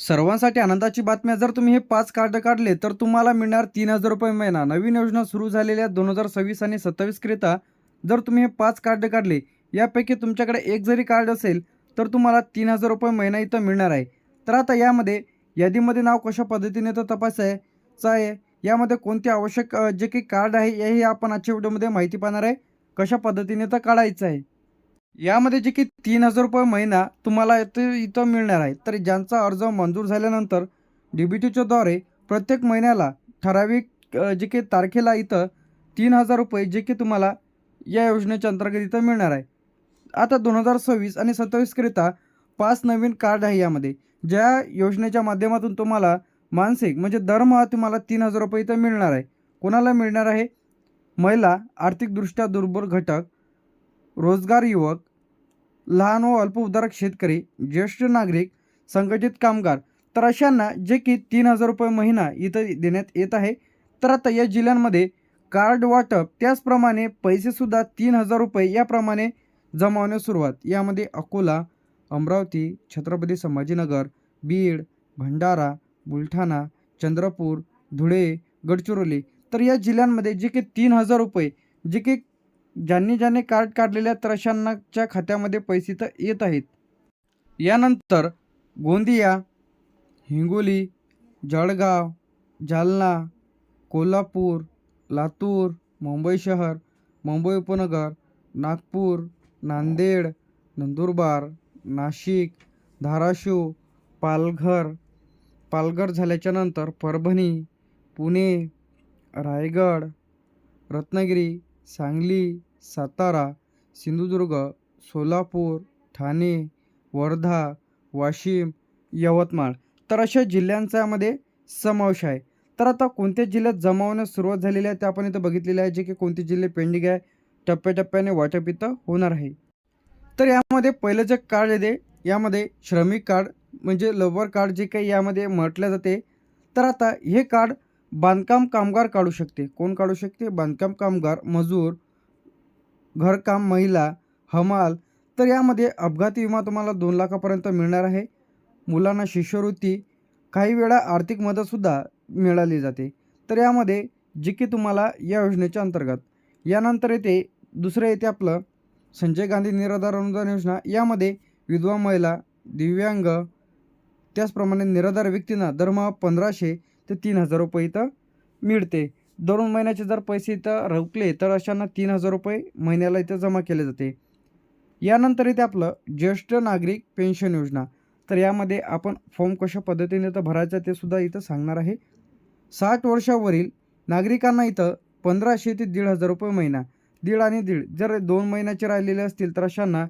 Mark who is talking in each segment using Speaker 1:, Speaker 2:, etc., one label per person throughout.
Speaker 1: सर्वांसाठी आनंदाची बातमी आहे. जर तुम्ही हे 5 कार्ड काढले तर तुम्हाला मिळणार 3,000 रुपये महिना. नवीन योजना सुरू झालेल्या 2026 आणि 27 करिता जर तुम्ही हे 5 कार्ड काढले, यापैकी तुमच्याकडे एक जरी कार्ड असेल तर तुम्हाला 3,000 रुपये महिना इथं मिळणार आहे. तर आता यामध्ये यादीमध्ये नाव कशा पद्धतीने तर तपासायचं आहे. यामध्ये कोणते आवश्यक जे काही कार्ड आहे हेही आपण आजच्या व्हिडिओमध्ये माहिती पाहणार आहे. कशा पद्धतीने तर काढायचं आहे. यामध्ये जे की 3,000 रुपये महिना तुम्हाला इथं मिळणार आहे. तर ज्यांचा अर्ज मंजूर झाल्यानंतर डी-बी-टीच्या द्वारे प्रत्येक महिन्याला ठराविक जे की तारखेला इथं 3,000 रुपये जे की तुम्हाला या योजनेच्या अंतर्गत इथं मिळणार आहे. आता 2026 आणि 27 करिता 5 नवीन कार्ड आहे यामध्ये. ज्या योजनेच्या माध्यमातून तुम्हाला मानसिक म्हणजे दरमहा तुम्हाला 3,000 रुपये इथं मिळणार आहे. कोणाला मिळणार आहे? महिला, आर्थिकदृष्ट्या दुर्बल घटक, रोजगार युवक, लहान व अल्पउद्योजक शेतकरी, ज्येष्ठ नागरिक, संघटित कामगार. तर अशांना जे की 3,000 रुपये महिना इथं देण्यात येत आहे. तर आता या जिल्ह्यांमध्ये कार्ड वाटप त्याचप्रमाणे पैसेसुद्धा 3,000 रुपये याप्रमाणे जमावण्यास सुरुवात. यामध्ये अकोला, अमरावती, छत्रपती संभाजीनगर, बीड, भंडारा, बुलढाणा, चंद्रपूर, धुळे, गडचिरोली. तर या जिल्ह्यांमध्ये जे की 3,000 रुपये जे की ज्यांनी कार्ड काढलेल्या तर अशांनाच्या खात्यामध्ये पैसे तर येत आहेत. यानंतर गोंदिया, हिंगोली, जळगाव, जालना, कोल्हापूर, लातूर, मुंबई शहर, मुंबई उपनगर, नागपूर, नांदेड, नंदुरबार, नाशिक, धाराशिव, पालघर झाल्याच्या नंतर परभणी, पुणे, रायगड, रत्नागिरी, सांगली, सातारा, सिंधुदुर्ग, सोलापूर, ठाणे, वर्धा, वाशिम, यवतमाळ. तर अशा जिल्ह्यांचा यामध्ये समावेश आहे. तर आता कोणत्या जिल्ह्यात जमावण्यास सुरुवात झालेली आहे ते आपण इथं बघितलेले आहे. जे की कोणते जिल्हे पेंडिंग आहे, टप्प्याटप्प्याने वाटप इथं होणार आहे. तर यामध्ये पहिलं जे कार्ड येते यामध्ये श्रमिक कार्ड म्हणजे लेबर कार्ड जे काही यामध्ये म्हटलं जाते. तर आता हे कार्ड बांधकाम कामगार काढू शकते. कोण काढू शकते? बांधकाम कामगार, मजूर, घरकाम महिला, हमाल. तर यामध्ये अपघाती विमा तुम्हाला 2 लाखापर्यंत मिळणार आहे. मुलांना शिष्यवृत्ती, काही वेळा आर्थिक मदतसुद्धा मिळाली जाते. तर यामध्ये जे की तुम्हाला या योजनेच्या अंतर्गत यानंतर येते दुसरं येते आपलं संजय गांधी निराधार अनुदान योजना. यामध्ये विधवा महिला, दिव्यांग, त्याचप्रमाणे निराधार व्यक्तींना दरमहा 1,500 ते 3,000 रुपये इथं मिळते. 2 महिन्याचे जर पैसे इथं रोखले तर अशांना 3,000 रुपये महिन्याला इथं जमा केले जाते. यानंतर इथे आपलं ज्येष्ठ नागरिक पेन्शन योजना. तर यामध्ये आपण फॉर्म कशा पद्धतीने इथं भरायचा ते सुद्धा इथं सांगणार आहे. 60 वर्षावरील नागरिकांना इथं 1,500 ते 1,500 रुपये महिना. 1,500 आणि 1,500 जर 2 महिन्याचे राहिलेले असतील तर अशांना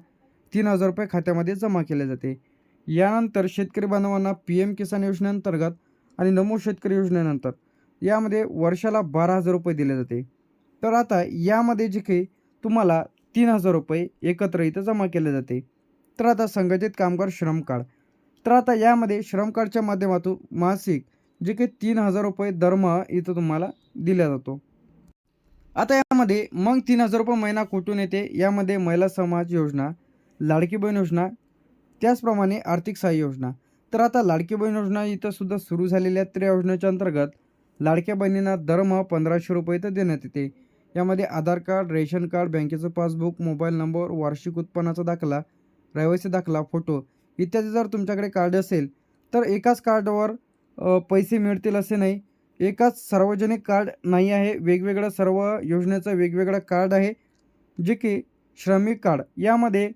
Speaker 1: 3,000 रुपये खात्यामध्ये जमा केले जाते. यानंतर शेतकरी बांधवांना PM किसान योजनेअंतर्गत आणि नमो शेतकरी योजनेनंतर यामध्ये वर्षाला 12,000 रुपये दिले जाते. तर आता यामध्ये जे काही तुम्हाला 3,000 रुपये एकत्र इथं जमा केले जाते. तर आता संघटित कामगार श्रम कार्ड. तर आता यामध्ये श्रम कार्डच्या माध्यमातून मासिक जे काही 3,000 रुपये दरमहा इथं तुम्हाला दिला जातो. आता यामध्ये मग 3,000 रुपये महिना कुठून येते? यामध्ये महिला समाज योजना, लाडकी बहीण योजना, त्याचप्रमाणे आर्थिक सहाय्य योजना. तर आता लाडकी बहीण योजना इथं सुद्धा सुरू झालेल्या तर या योजनेच्या अंतर्गत लाडक्या बहिणींना दरमहा 1,500 रुपये इथं देण्यात येते. यामध्ये आधार कार्ड, रेशन कार्ड, बँकेचं पासबुक, मोबाईल नंबर, वार्षिक उत्पन्नाचा दाखला, रहिवासी दाखला, फोटो इत्यादी जर तुमच्याकडे कार्ड असेल तर एकाच कार्डवर पैसे मिळतील असे नाही. एकाच सार्वजनिक कार्ड नाही आहे. वेगवेगळं सर्व योजनेचं वेगवेगळं कार्ड आहे. जे की श्रमिक कार्ड यामध्ये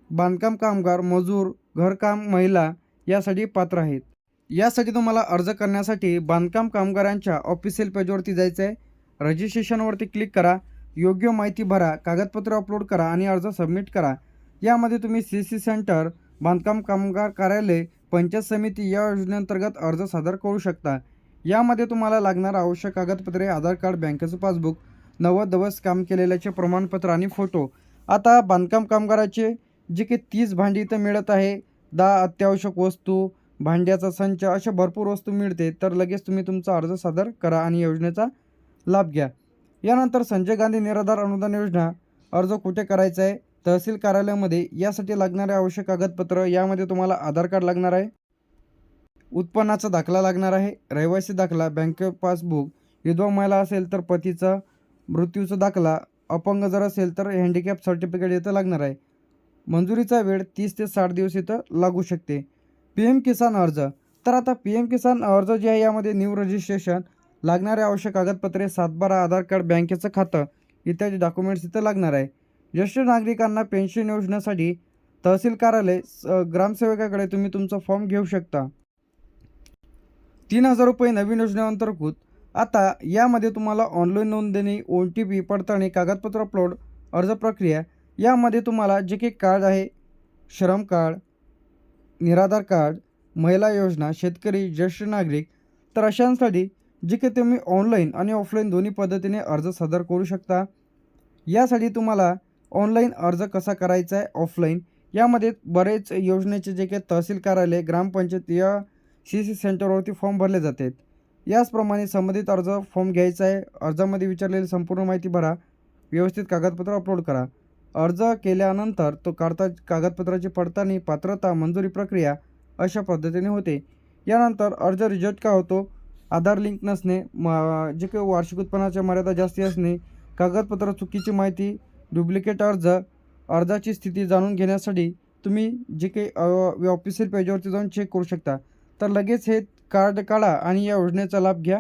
Speaker 1: बांधकाम कामगार, मजूर, घरकाम महिला यासाठी पात्र आहेत. यासाठी तुम्हाला अर्ज करण्यासाठी बांधकाम कामगारांच्या ऑफिशियल पेजवरती जायचं आहे. रजिस्ट्रेशनवरती क्लिक करा, योग्य माहिती भरा, कागदपत्र अपलोड करा आणि अर्ज सबमिट करा. यामध्ये तुम्ही CC सेंटर, बांधकाम कामगार कार्यालय, पंचायत समिती या योजनेअंतर्गत अर्ज सादर करू शकता. यामध्ये तुम्हाला लागणारं आवश्यक कागदपत्रे आधार कार्ड, बँकेचं पासबुक, 90 दिवस काम केलेल्याचे प्रमाणपत्र आणि फोटो. आता बांधकाम कामगाराचे जे की 30 भांडी इथं मिळत आहे, 10 अत्यावश्यक वस्तू, भांड्याचा संच अशा भरपूर वस्तू मिळते. तर लगेच तुम्ही तुमचा अर्ज सादर करा आणि योजनेचा लाभ घ्या. यानंतर संजय गांधी निराधार अनुदान योजना अर्ज कुठे करायचा आहे? तहसील कार्यालयामध्ये. यासाठी लागणारे आवश्यक कागदपत्र यामध्ये तुम्हाला आधार कार्ड लागणार आहे, उत्पन्नाचा दाखला लागणार आहे, रहिवासी दाखला, बँक पासबुक, विधवा महिला असेल तर पतीचा मृत्यूचा दाखला, अपंग जर असेल तर हँडिकॅप सर्टिफिकेट इथं लागणार आहे. मंजुरीचा वेळ 30 ते 60 दिवस इथं लागू शकते. PM किसान अर्ज. तर आता PM किसान अर्ज जे आहे यामध्ये न्यू रजिस्ट्रेशन, लागणारे आवश्यक कागदपत्रे, 7/12 आधार कार्ड, बँकेचं खातं इत्यादी डॉक्युमेंट्स इथं लागणार आहे. ज्येष्ठ नागरिकांना पेन्शन योजनेसाठी तहसील कार्यालय ग्रामसेवकाकडे तुम्ही तुमचा फॉर्म घेऊ शकता. 3,000 रुपये नवीन योजनेअंतर्गत. आता यामध्ये तुम्हाला ऑनलाईन नोंदणी, OTP पडताळणी, कागदपत्र अपलोड, अर्ज प्रक्रिया यामध्ये तुम्हाला जे काही कार्ड आहे, श्रम कार्ड, निराधार कार्ड, महिला योजना, शेतकरी, ज्येष्ठ नागरिक, तर अशांसाठी जे काही तुम्ही ऑनलाईन आणि ऑफलाईन दोन्ही पद्धतीने अर्ज सादर करू शकता. यासाठी तुम्हाला ऑनलाईन अर्ज कसा करायचा आहे, ऑफलाईन यामध्ये बरेच योजनेचे जे काही तहसील कार्यालय, ग्रामपंचायत या CC सेंटरवरती फॉर्म भरले जातात. याचप्रमाणे संबंधित अर्ज फॉर्म घ्यायचा आहे. अर्जामध्ये विचारलेली संपूर्ण माहिती भरा, व्यवस्थित कागदपत्र अपलोड करा. अर्ज केल्यानंतर तो कागदपत्राची पडताळणी, पात्रता, मंजुरी प्रक्रिया अशा पद्धतीने होते. यानंतर अर्ज रिजेक्ट का होतो? आधार लिंक नसणे, जे काही वार्षिक उत्पन्नाच्या मर्यादा जास्ती असणे, कागदपत्र चुकीची माहिती, डुप्लिकेट अर्ज, अर्जाची स्थिती जाणून घेण्यासाठी तुम्ही जे काही ऑफिशियल पेजवरती जाऊन चेक करू शकता. तर लगेच हे कार्ड काढा आणि या योजनेचा लाभ घ्या.